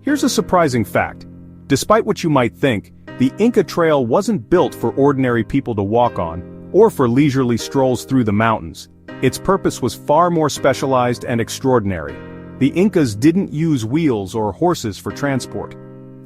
Here's a surprising fact. Despite what you might think, the Inca Trail wasn't built for ordinary people to walk on, or for leisurely strolls through the mountains. Its purpose was far more specialized and extraordinary. The Incas didn't use wheels or horses for transport.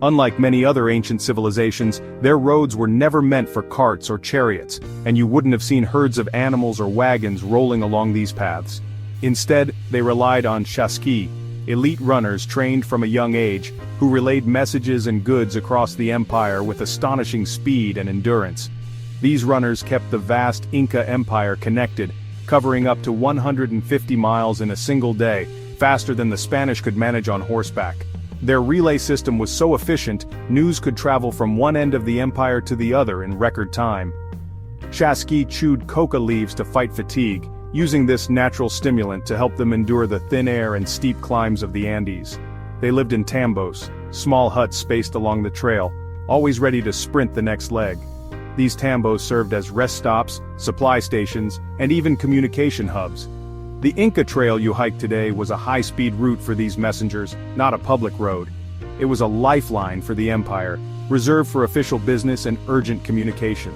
Unlike many other ancient civilizations, their roads were never meant for carts or chariots, and you wouldn't have seen herds of animals or wagons rolling along these paths. Instead, they relied on chasqui, elite runners trained from a young age, who relayed messages and goods across the empire with astonishing speed and endurance. These runners kept the vast Inca Empire connected, covering up to 150 miles in a single day, faster than the Spanish could manage on horseback. Their relay system was so efficient, news could travel from one end of the empire to the other in record time. Chasqui chewed coca leaves to fight fatigue, using this natural stimulant to help them endure the thin air and steep climbs of the Andes. They lived in tambos, small huts spaced along the trail, always ready to sprint the next leg. These tambos served as rest stops, supply stations, and even communication hubs. The Inca Trail you hike today was a high-speed route for these messengers, not a public road. It was a lifeline for the empire, reserved for official business and urgent communication.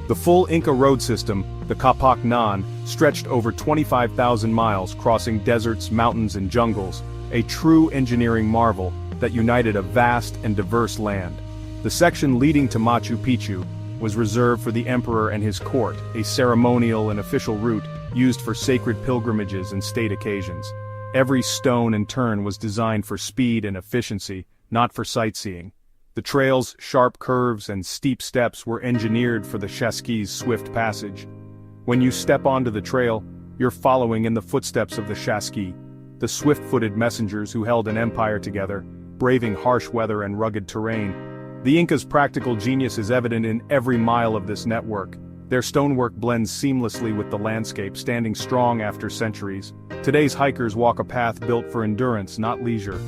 The full Inca road system, the Capac Nan, stretched over 25,000 miles crossing deserts, mountains, and jungles, a true engineering marvel that united a vast and diverse land. The section leading to Machu Picchu was reserved for the emperor and his court, a ceremonial and official route used for sacred pilgrimages and state occasions. Every stone and turn was designed for speed and efficiency, not for sightseeing. The trail's sharp curves and steep steps were engineered for the chasqui's swift passage. When you step onto the trail, you're following in the footsteps of the chasqui, the swift-footed messengers who held an empire together, braving harsh weather and rugged terrain. The Incas' practical genius is evident in every mile of this network. Their stonework blends seamlessly with the landscape, standing strong after centuries. Today's hikers walk a path built for endurance, not leisure.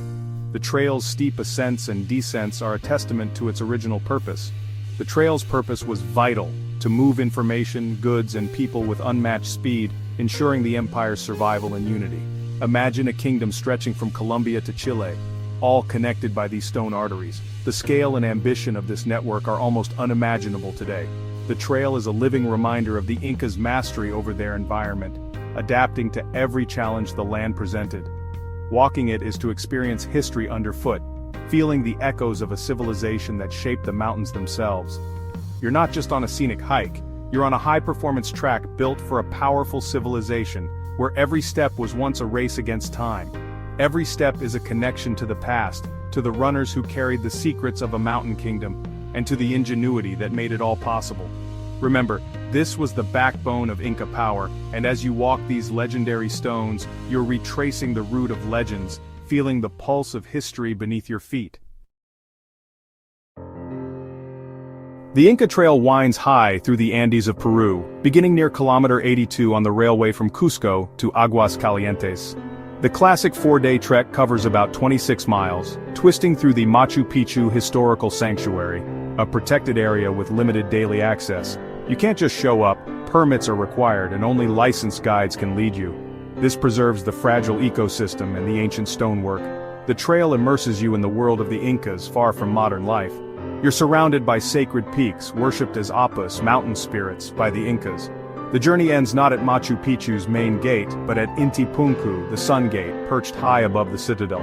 The trail's steep ascents and descents are a testament to its original purpose. The trail's purpose was vital, to move information, goods, and people with unmatched speed, ensuring the empire's survival and unity. Imagine a kingdom stretching from Colombia to Chile, all connected by these stone arteries. The scale and ambition of this network are almost unimaginable today. The trail is a living reminder of the Incas' mastery over their environment, adapting to every challenge the land presented. Walking it is to experience history underfoot, feeling the echoes of a civilization that shaped the mountains themselves. You're not just on a scenic hike, you're on a high-performance track built for a powerful civilization, where every step was once a race against time. Every step is a connection to the past, to the runners who carried the secrets of a mountain kingdom, and to the ingenuity that made it all possible. Remember, this was the backbone of Inca power, and as you walk these legendary stones, you're retracing the root of legends, feeling the pulse of history beneath your feet. The Inca Trail winds high through the Andes of Peru, beginning near kilometer 82 on the railway from Cusco to Aguas Calientes. The classic 4-day trek covers about 26 miles, twisting through the Machu Picchu Historical Sanctuary, a protected area with limited daily access. You can't just show up, permits are required and only licensed guides can lead you. This preserves the fragile ecosystem and the ancient stonework. The trail immerses you in the world of the Incas, far from modern life. You're surrounded by sacred peaks, worshipped as apus, mountain spirits, by the Incas. The journey ends not at Machu Picchu's main gate, but at Inti Punku, the Sun Gate, perched high above the citadel.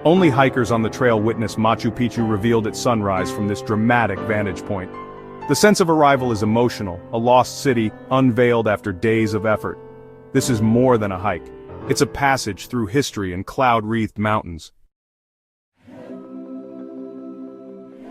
Only hikers on the trail witness Machu Picchu revealed at sunrise from this dramatic vantage point. The sense of arrival is emotional, a lost city, unveiled after days of effort. This is more than a hike. It's a passage through history and cloud-wreathed mountains.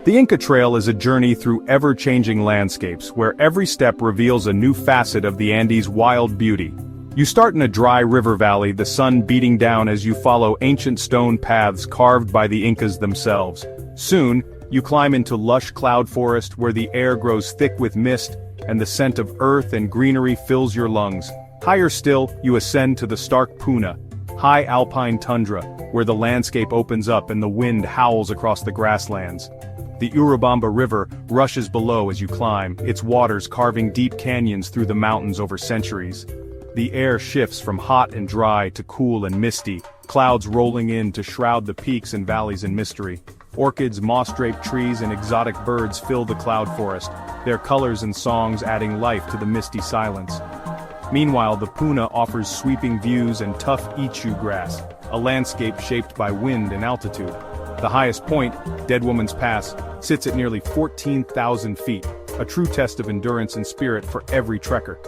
The Inca Trail is a journey through ever-changing landscapes where every step reveals a new facet of the Andes' wild beauty. You start in a dry river valley, the sun beating down as you follow ancient stone paths carved by the Incas themselves. Soon, you climb into lush cloud forest where the air grows thick with mist and the scent of earth and greenery fills your lungs. Higher still, you ascend to the stark Puna, high alpine tundra, where the landscape opens up and the wind howls across the grasslands. The Urubamba River rushes below as you climb, its waters carving deep canyons through the mountains over centuries. The air shifts from hot and dry to cool and misty, clouds rolling in to shroud the peaks and valleys in mystery. Orchids, moss-draped trees, and exotic birds fill the cloud forest, their colors and songs adding life to the misty silence. Meanwhile, the Puna offers sweeping views and tough ichu grass, a landscape shaped by wind and altitude. The highest point, Dead Woman's Pass, sits at nearly 14,000 feet, a true test of endurance and spirit for every trekker.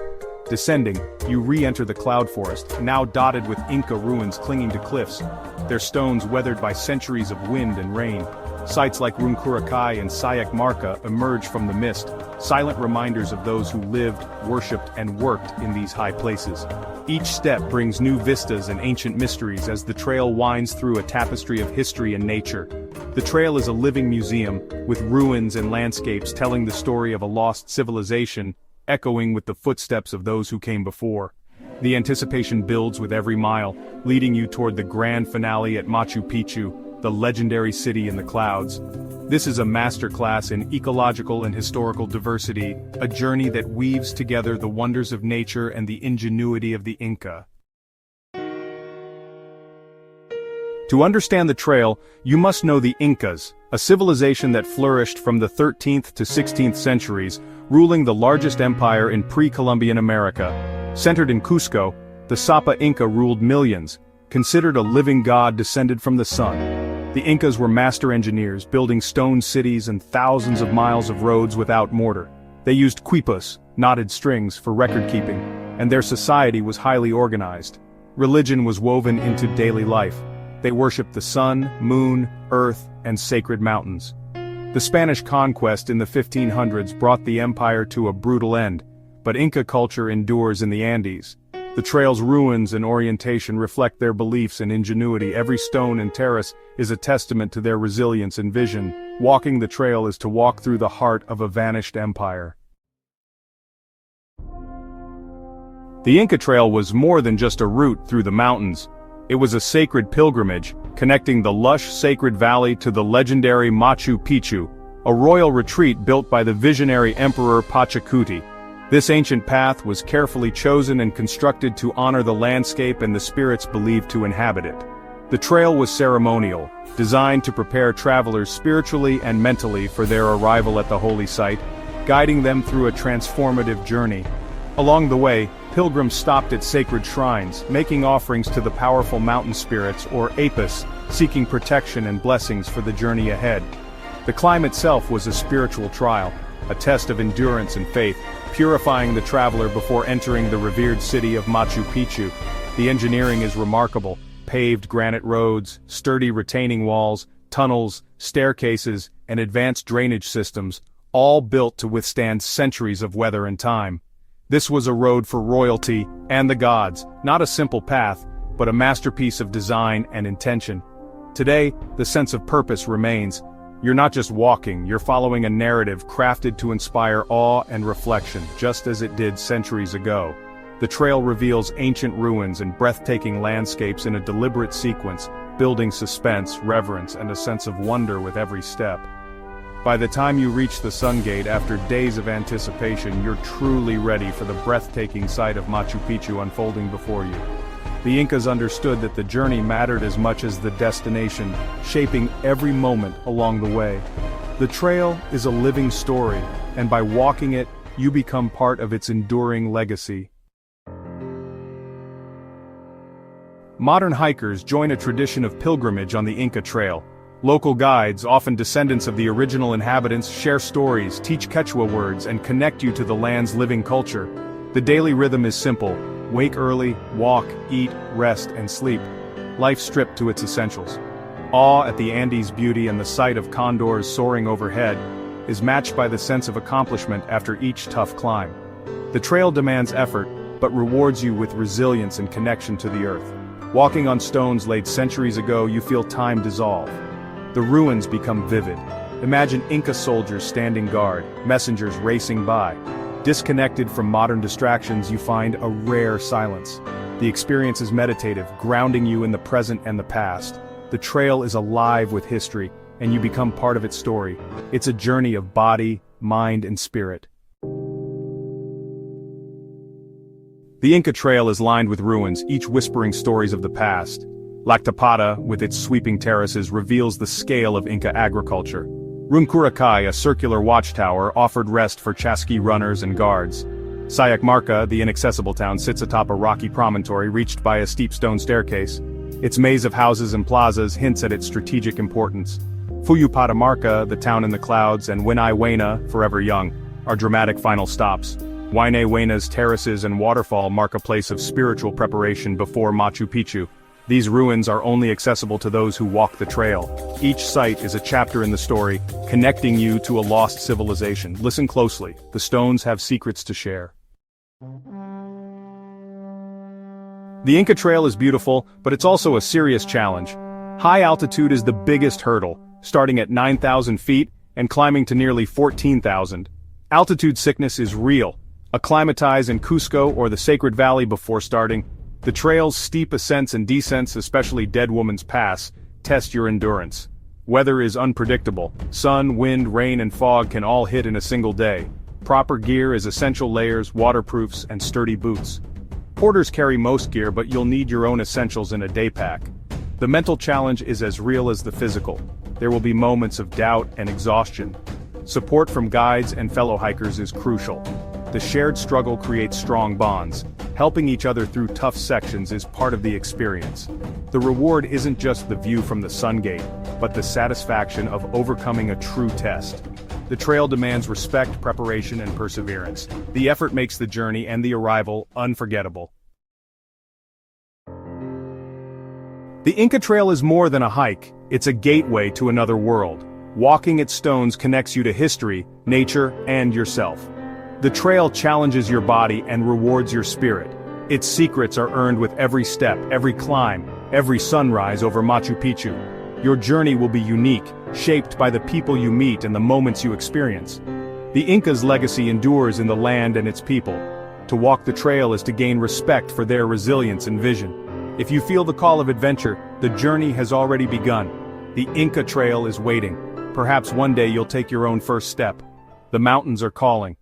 Descending, you re-enter the cloud forest, now dotted with Inca ruins clinging to cliffs, their stones weathered by centuries of wind and rain. Sites like Runcurakai and Sayak Marca emerge from the mist, silent reminders of those who lived, worshipped, and worked in these high places. Each step brings new vistas and ancient mysteries as the trail winds through a tapestry of history and nature. The trail is a living museum, with ruins and landscapes telling the story of a lost civilization, echoing with the footsteps of those who came before. The anticipation builds with every mile, leading you toward the grand finale at Machu Picchu, the legendary city in the clouds. This is a masterclass in ecological and historical diversity, a journey that weaves together the wonders of nature and the ingenuity of the Inca. To understand the trail, you must know the Incas, a civilization that flourished from the 13th to 16th centuries, ruling the largest empire in pre-Columbian America. Centered in Cusco, the Sapa Inca ruled millions, considered a living god descended from the sun. The Incas were master engineers, building stone cities and thousands of miles of roads without mortar. They used quipus, knotted strings, for record-keeping, and their society was highly organized. Religion was woven into daily life. They worshipped the sun, moon, earth, and sacred mountains. The Spanish conquest in the 1500s brought the empire to a brutal end, but Inca culture endures in the Andes. The trail's ruins and orientation reflect their beliefs and ingenuity. Every stone and terrace is a testament to their resilience and vision. Walking the trail is to walk through the heart of a vanished empire. The Inca Trail was more than just a route through the mountains. It was a sacred pilgrimage, connecting the lush sacred valley to the legendary Machu Picchu, a royal retreat built by the visionary Emperor Pachacuti. This ancient path was carefully chosen and constructed to honor the landscape and the spirits believed to inhabit it. The trail was ceremonial, designed to prepare travelers spiritually and mentally for their arrival at the holy site, guiding them through a transformative journey. Along the way, pilgrims stopped at sacred shrines, making offerings to the powerful mountain spirits or apis, seeking protection and blessings for the journey ahead. The climb itself was a spiritual trial, a test of endurance and faith, purifying the traveler before entering the revered city of Machu Picchu. The engineering is remarkable: paved granite roads, sturdy retaining walls, tunnels, staircases, and advanced drainage systems, all built to withstand centuries of weather and time. This was a road for royalty and the gods, not a simple path, but a masterpiece of design and intention. Today, the sense of purpose remains. You're not just walking, you're following a narrative crafted to inspire awe and reflection, just as it did centuries ago. The trail reveals ancient ruins and breathtaking landscapes in a deliberate sequence, building suspense, reverence, and a sense of wonder with every step. By the time you reach the Sun Gate after days of anticipation, you're truly ready for the breathtaking sight of Machu Picchu unfolding before you. The Incas understood that the journey mattered as much as the destination, shaping every moment along the way. The trail is a living story, and by walking it, you become part of its enduring legacy. Modern hikers join a tradition of pilgrimage on the Inca Trail. Local guides, often descendants of the original inhabitants, share stories, teach Quechua words, and connect you to the land's living culture. The daily rhythm is simple: wake early, walk, eat, rest, and sleep. Life stripped to its essentials. Awe at the Andes' beauty and the sight of condors soaring overhead is matched by the sense of accomplishment after each tough climb. The trail demands effort, but rewards you with resilience and connection to the earth. Walking on stones laid centuries ago, you feel time dissolve. The ruins become vivid. Imagine Inca soldiers standing guard, messengers racing by. Disconnected from modern distractions, you find a rare silence. The experience is meditative, grounding you in the present and the past. The trail is alive with history, and you become part of its story. It's a journey of body, mind, and spirit. The Inca Trail is lined with ruins, each whispering stories of the past. Lactapata, with its sweeping terraces, reveals the scale of Inca agriculture. Runcurakai, a circular watchtower, offered rest for Chasqui runners and guards. Sayakmarca, the inaccessible town, sits atop a rocky promontory reached by a steep stone staircase. Its maze of houses and plazas hints at its strategic importance. Fuyupatamarca, the town in the clouds, and Winai Huayna, forever young, are dramatic final stops. Huayna Huayna's terraces and waterfall mark a place of spiritual preparation before Machu Picchu. These ruins are only accessible to those who walk the trail. Each site is a chapter in the story, connecting you to a lost civilization. Listen closely, the stones have secrets to share. The Inca Trail is beautiful, but it's also a serious challenge. High altitude is the biggest hurdle, starting at 9,000 feet and climbing to nearly 14,000. Altitude sickness is real. Acclimatize in Cusco or the Sacred Valley before starting. The trail's steep ascents and descents, especially Dead Woman's Pass, test your endurance. Weather is unpredictable. Sun, wind, rain, and fog can all hit in a single day. Proper gear is essential: layers, waterproofs, and sturdy boots. Porters carry most gear, but you'll need your own essentials in a day pack. The mental challenge is as real as the physical. There will be moments of doubt and exhaustion. Support from guides and fellow hikers is crucial. The shared struggle creates strong bonds. Helping each other through tough sections is part of the experience. The reward isn't just the view from the sun gate, but the satisfaction of overcoming a true test. The trail demands respect, preparation, and perseverance. The effort makes the journey and the arrival unforgettable. The Inca Trail is more than a hike, it's a gateway to another world. Walking its stones connects you to history, nature, and yourself. The trail challenges your body and rewards your spirit. Its secrets are earned with every step, every climb, every sunrise over Machu Picchu. Your journey will be unique, shaped by the people you meet and the moments you experience. The Inca's legacy endures in the land and its people. To walk the trail is to gain respect for their resilience and vision. If you feel the call of adventure, the journey has already begun. The Inca Trail is waiting. Perhaps one day you'll take your own first step. The mountains are calling.